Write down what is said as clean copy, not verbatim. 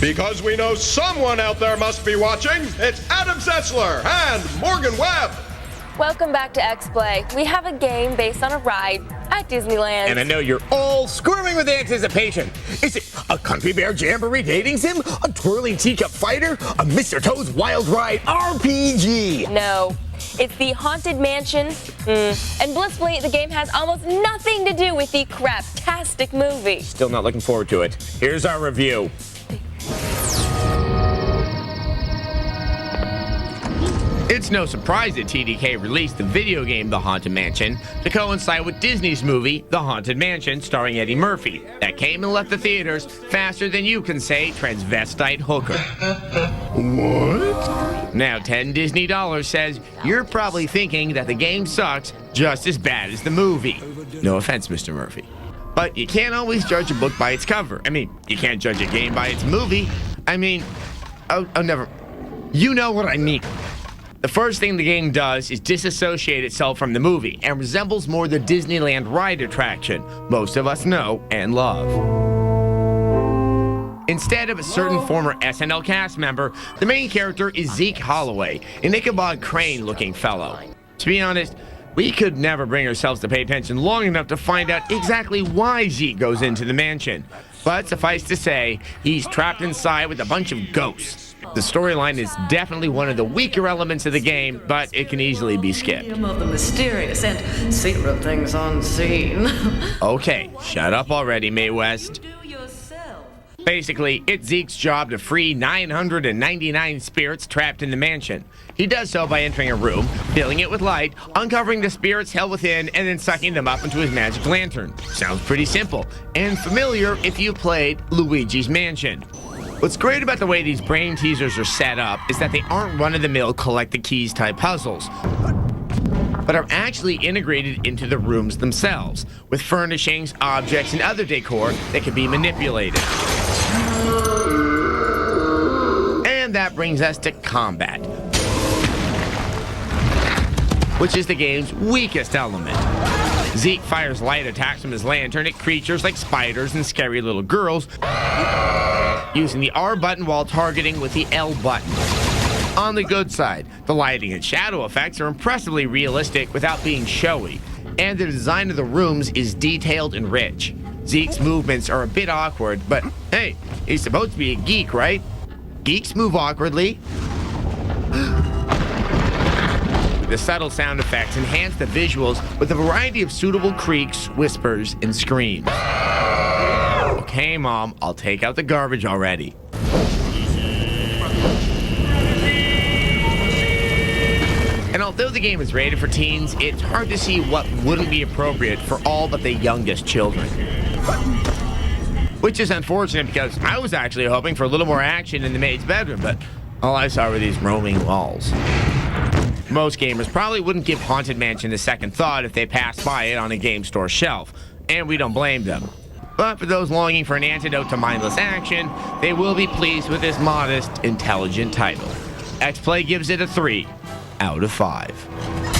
Because we know someone out there must be watching, it's Adam Setzler and Morgan Webb. Welcome back to X-Play. We have a game based on a ride at Disneyland. And I know you're all squirming with anticipation. Is it a Country Bear Jamboree dating sim? A twirling teacup fighter? A Mr. Toad's Wild Ride RPG? No. It's the Haunted Mansion. And blissfully, the game has almost nothing to do with the craptastic movie. Still not looking forward to it. Here's our review. It's no surprise that TDK released the video game The Haunted Mansion to coincide with Disney's movie The Haunted Mansion starring Eddie Murphy that came and left the theaters faster than you can say transvestite hooker. What? Now 10 Disney dollars says you're probably thinking that the game sucks just as bad as the movie. No offense, Mr. Murphy. But you can't always judge a book by its cover. I mean, you can't judge a game by its movie. I mean, never. You know what I mean. The first thing the game does is disassociate itself from the movie and resembles more the Disneyland ride attraction most of us know and love. Instead of a certain former SNL cast member, the main character is Zeke Holloway, an Ichabod Crane-looking fellow. To be honest, we could never bring ourselves to pay attention long enough to find out exactly why Zeke goes into the mansion. But suffice to say, he's trapped inside with a bunch of ghosts. The storyline is definitely one of the weaker elements of the game, but it can easily be skipped. Of the mysterious and secret things unseen. Okay, shut up already, Mae West. Basically, it's Zeke's job to free 999 spirits trapped in the mansion. He does so by entering a room, filling it with light, uncovering the spirits held within, and then sucking them up into his magic lantern. Sounds pretty simple, and familiar if you played Luigi's Mansion. What's great about the way these brain teasers are set up is that they aren't run-of-the-mill collect-the-keys type puzzles, but are actually integrated into the rooms themselves, with furnishings, objects, and other decor that can be manipulated. And that brings us to combat, which is the game's weakest element. Zeke fires light attacks from his lantern at creatures like spiders and scary little girls, using the R button while targeting with the L button. On the good side, the lighting and shadow effects are impressively realistic without being showy, and the design of the rooms is detailed and rich. Zeke's movements are a bit awkward, but hey, he's supposed to be a geek, right? Geeks move awkwardly. The subtle sound effects enhance the visuals with a variety of suitable creaks, whispers, and screams. Okay, Mom, I'll take out the garbage already. And although the game is rated for teens, it's hard to see what wouldn't be appropriate for all but the youngest children. Which is unfortunate because I was actually hoping for a little more action in the maid's bedroom, but all I saw were these roaming walls. Most gamers probably wouldn't give Haunted Mansion a second thought if they passed by it on a game store shelf, and we don't blame them. But for those longing for an antidote to mindless action, they will be pleased with this modest, intelligent title. X-Play gives it a 3 out of 5.